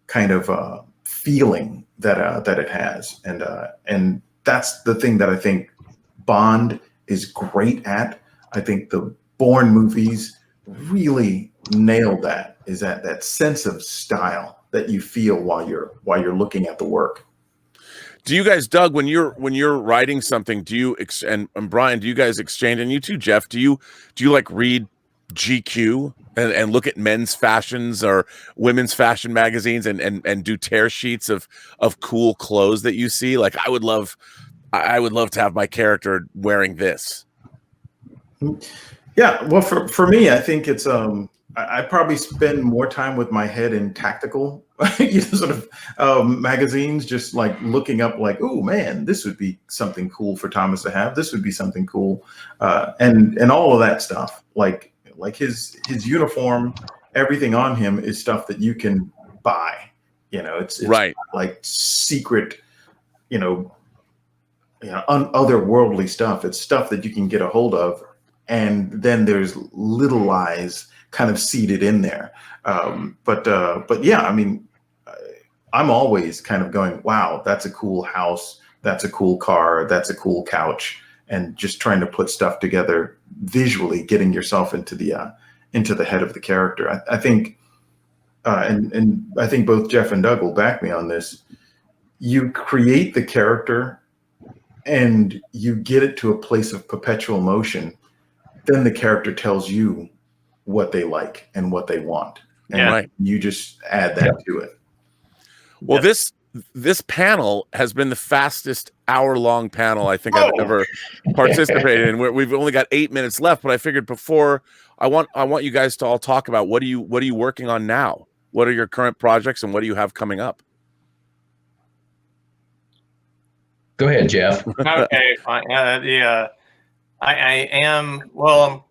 kind of feeling that it has. And that's the thing that I think Bond is great at. I think the Bourne movies really nailed that, is that sense of style that you feel while you're looking at the work. Do you guys, Doug, when you're writing something, do you and Brian, do you guys exchange, and you too, Jeff, do you like read GQ and look at men's fashions or women's fashion magazines and do tear sheets of cool clothes that you see? Like, I would love to have my character wearing this. Yeah, well, for me, I think it's I probably spend more time with my head in tactical sort of magazines, just like looking up like, oh man, this would be something cool for Thomas to have. This would be something cool, and all of that stuff. Like his uniform, everything on him is stuff that you can buy. It's right, like secret, otherworldly stuff. It's stuff that you can get a hold of. And then there's little lies kind of seated in there. But yeah, I mean, I'm always kind of going, wow, that's a cool house. That's a cool car. That's a cool couch. And just trying to put stuff together visually, getting yourself into the head of the character. I think, and I think both Jeff and Doug will back me on this. You create the character and you get it to a place of perpetual motion. Then the character tells you what they like and what they want. And you just add that to it. Well, this panel has been the fastest hour-long panel I think I've ever participated in. We've only got 8 minutes left, but I figured before I want you guys to all talk about what are you working on now? What are your current projects and what do you have coming up? Go ahead, Jeff. Okay, fine. I am, well,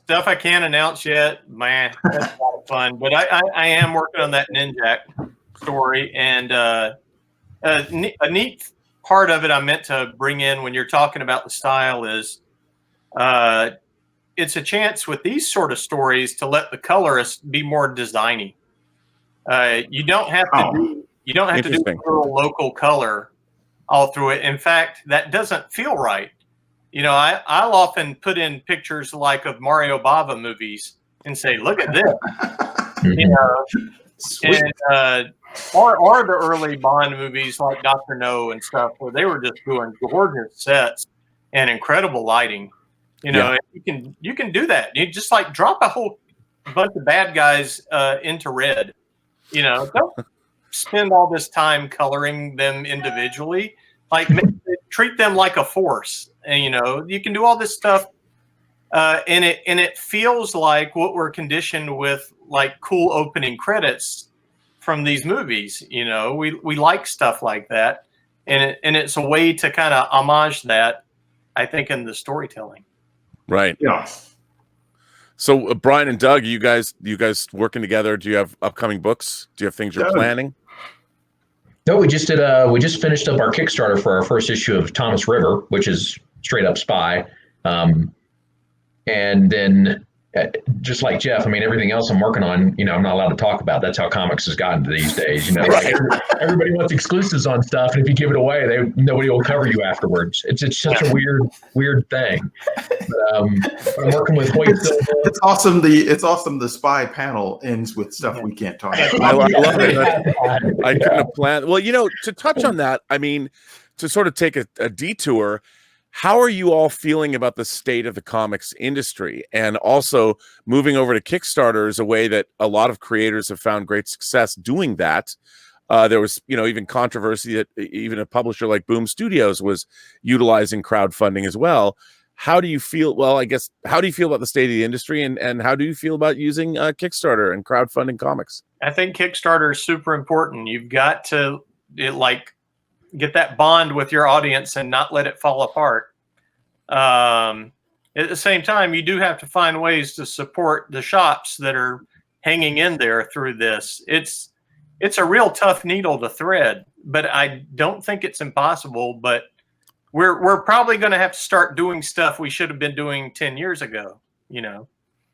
stuff I can't announce yet. Man, that's a lot of fun. But I am working on that Ninjak story. And a neat part of it I meant to bring in when you're talking about the style is it's a chance with these sort of stories to let the colorist be more designy. You don't have to do a little local color all through it. In fact, that doesn't feel right. I'll often put in pictures like of Mario Bava movies and say, look at this. Sweet. And or the early Bond movies like Dr. No and stuff, where they were just doing gorgeous sets and incredible lighting. You can do that. You just like drop a whole bunch of bad guys into red. Don't spend all this time coloring them individually. Like, treat them like a force. And you can do all this stuff, and it feels like what we're conditioned with, like cool opening credits from these movies. We like stuff like that, and it's a way to kind of homage that, I think, in the storytelling. Right. Yeah. So Brian and Doug, you guys working together? Do you have upcoming books? Do you have things you're planning? No, we just finished up our Kickstarter for our first issue of Thomas River, which is straight up spy. And then just like Jeff, I mean, everything else I'm working on, I'm not allowed to talk about. That's how comics has gotten these days. Like everybody wants exclusives on stuff, and if you give it away, nobody will cover you afterwards. It's such a weird thing. But I'm working with Hoyt. It's awesome. The spy panel ends with stuff we can't talk about. I love it. I couldn't have planned. Well, to touch on that, I mean, to sort of take a detour. How are you all feeling about the state of the comics industry? And also moving over to Kickstarter is a way that a lot of creators have found great success doing that. There was, even controversy that even a publisher like Boom Studios was utilizing crowdfunding as well. How do you feel? Well, I guess, how do you feel about the state of the industry, and how do you feel about using Kickstarter and crowdfunding comics? I think Kickstarter is super important. You've got to get that bond with your audience and not let it fall apart. At the same time, you do have to find ways to support the shops that are hanging in there through this. It's a real tough needle to thread. but I don't think it's impossible. But we're probably going to have to start doing stuff we should have been doing 10 years ago. You know.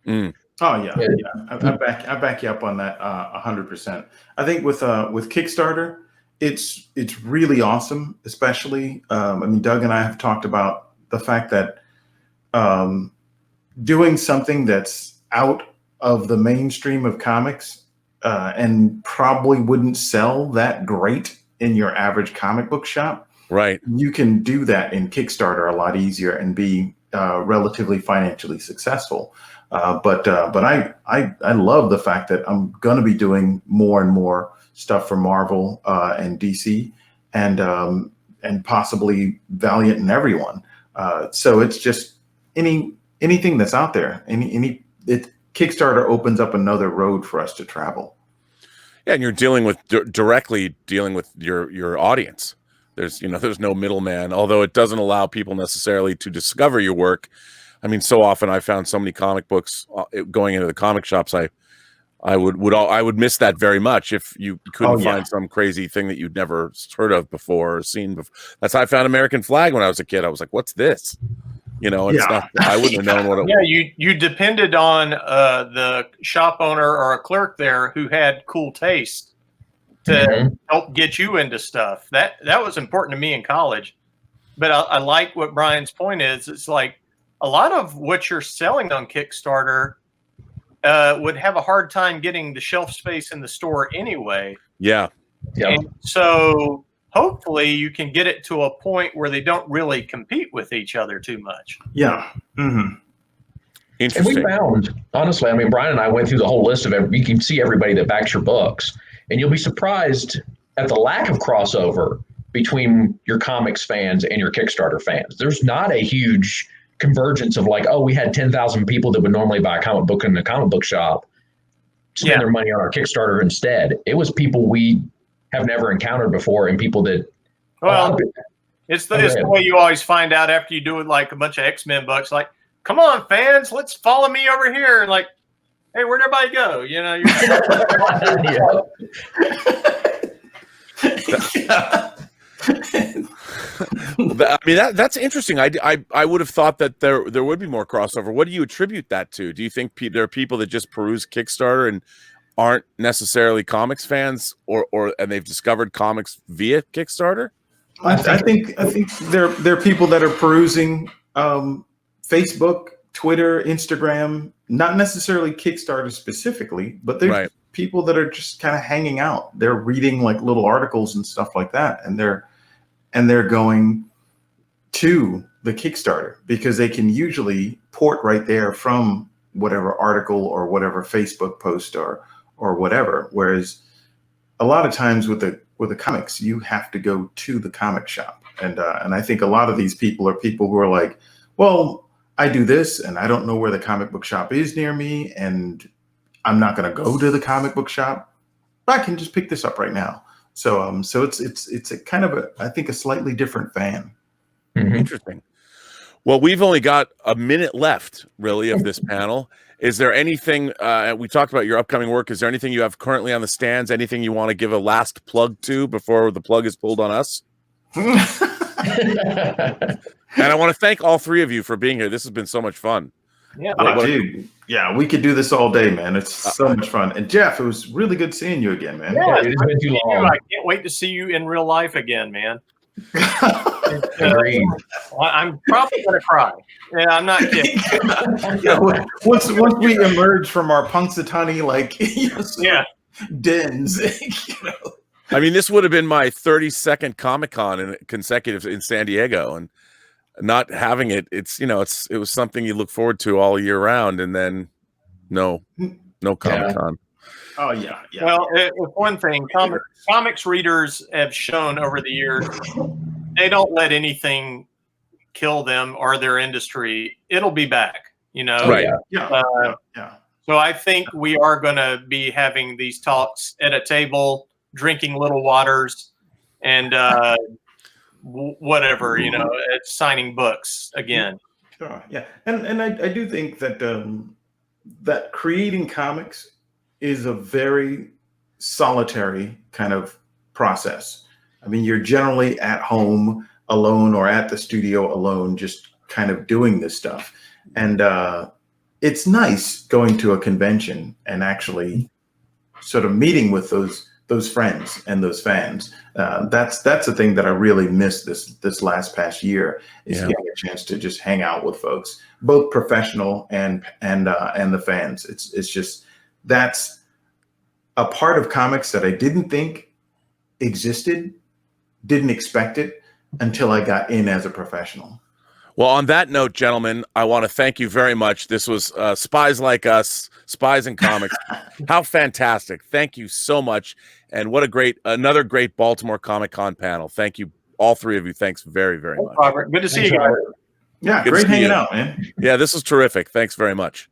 Mm. Oh yeah, yeah. I back you up on that 100%. I think with Kickstarter, it's really awesome. Especially, I mean, Doug and I have talked about the fact that doing something that's out of the mainstream of comics and probably wouldn't sell that great in your average comic book shop. Right. You can do that in Kickstarter a lot easier and be relatively financially successful. But I love the fact that I'm going to be doing more and more stuff for Marvel and DC and possibly Valiant and everyone. So it's just anything that's out there. Kickstarter opens up another road for us to travel. Yeah, and you're dealing with directly dealing with your audience. There's no middleman, although it doesn't allow people necessarily to discover your work. I mean, so often I found so many comic books going into the comic shops. I would miss that very much if you couldn't find some crazy thing that you'd never heard of before or seen before. That's how I found American Flag when I was a kid. I was like, "What's this?" It's not. I wouldn't have known what it was. Yeah, you depended on the shop owner or a clerk there who had cool taste to help get you into stuff. That was important to me in college. But I like what Brian's point is. It's like a lot of what you're selling on Kickstarter would have a hard time getting the shelf space in the store anyway. Yeah. And so hopefully you can get it to a point where they don't really compete with each other too much. Yeah. Mm-hmm. Interesting. And we found, honestly, I mean, Brian and I went through the whole list of you can see everybody that backs your books, and you'll be surprised at the lack of crossover between your comics fans and your Kickstarter fans. There's not a huge convergence of like, oh, we had 10,000 people that would normally buy a comic book in the comic book shop spend their money on our Kickstarter instead. It was people we have never encountered before and people that. Well, it's the way you always find out after you do it, like a bunch of X-Men books, like, come on, fans, let's follow me over here. And like, hey, where'd everybody go? I mean, that's interesting. I would have thought that there would be more crossover. What do you attribute that to? Do you think there are people that just peruse Kickstarter and aren't necessarily comics fans, and they've discovered comics via Kickstarter? I think there are people that are perusing Facebook, Twitter, Instagram, not necessarily Kickstarter specifically, but there's people that are just kind of hanging out. They're reading like little articles and stuff like that, and they're going to the Kickstarter because they can usually port right there from whatever article or whatever Facebook post or whatever. Whereas a lot of times with the comics, you have to go to the comic shop, and I think a lot of these people are people who are like, well, I do this, and I don't know where the comic book shop is near me, and I'm not going to go to the comic book shop. I can just pick this up right now. So it's a kind of I think a slightly different fan. Mm-hmm. Interesting. Well, we've only got a minute left, really, of this panel. Is there anything we talked about your upcoming work? Is there anything you have currently on the stands? Anything you want to give a last plug to before the plug is pulled on us? And I want to thank all three of you for being here. This has been so much fun. Yeah, dude. Yeah, we could do this all day, man. It's so much fun. And Jeff, it was really good seeing you again, man. Yeah, it's been too long. I can't wait to see you in real life again, man. Agreed. I'm probably gonna cry. Yeah, I'm not kidding. Once we emerge from our Punxsutawney dens, I mean, this would have been my 32nd Comic-Con in consecutive in San Diego, and not having it, it was something you look forward to all year round, and then no Comic-Con. Oh yeah. Well, it's one thing comics readers have shown over the years, they don't let anything kill them or their industry. It'll be back, Right. Yeah. So I think we are going to be having these talks at a table, drinking little waters, and whatever, it's signing books again. Sure. Yeah. And I do think that that creating comics is a very solitary kind of process. I mean, you're generally at home alone or at the studio alone, just kind of doing this stuff. And it's nice going to a convention and actually sort of meeting with those friends and those fans. That's the thing that I really missed this past year, is getting a chance to just hang out with folks, both professional and the fans. It's just, that's a part of comics that I didn't think existed, didn't expect it until I got in as a professional. Well, on that note, gentlemen, I want to thank you very much. This was Spies Like Us, Spies in Comics. How fantastic. Thank you so much. And what another great Baltimore Comic-Con panel. Thank you, all three of you. Thanks very, very much. Robert, good to see you guys. Yeah, Good to great see hanging you. out, man. Yeah, this was terrific. Thanks very much.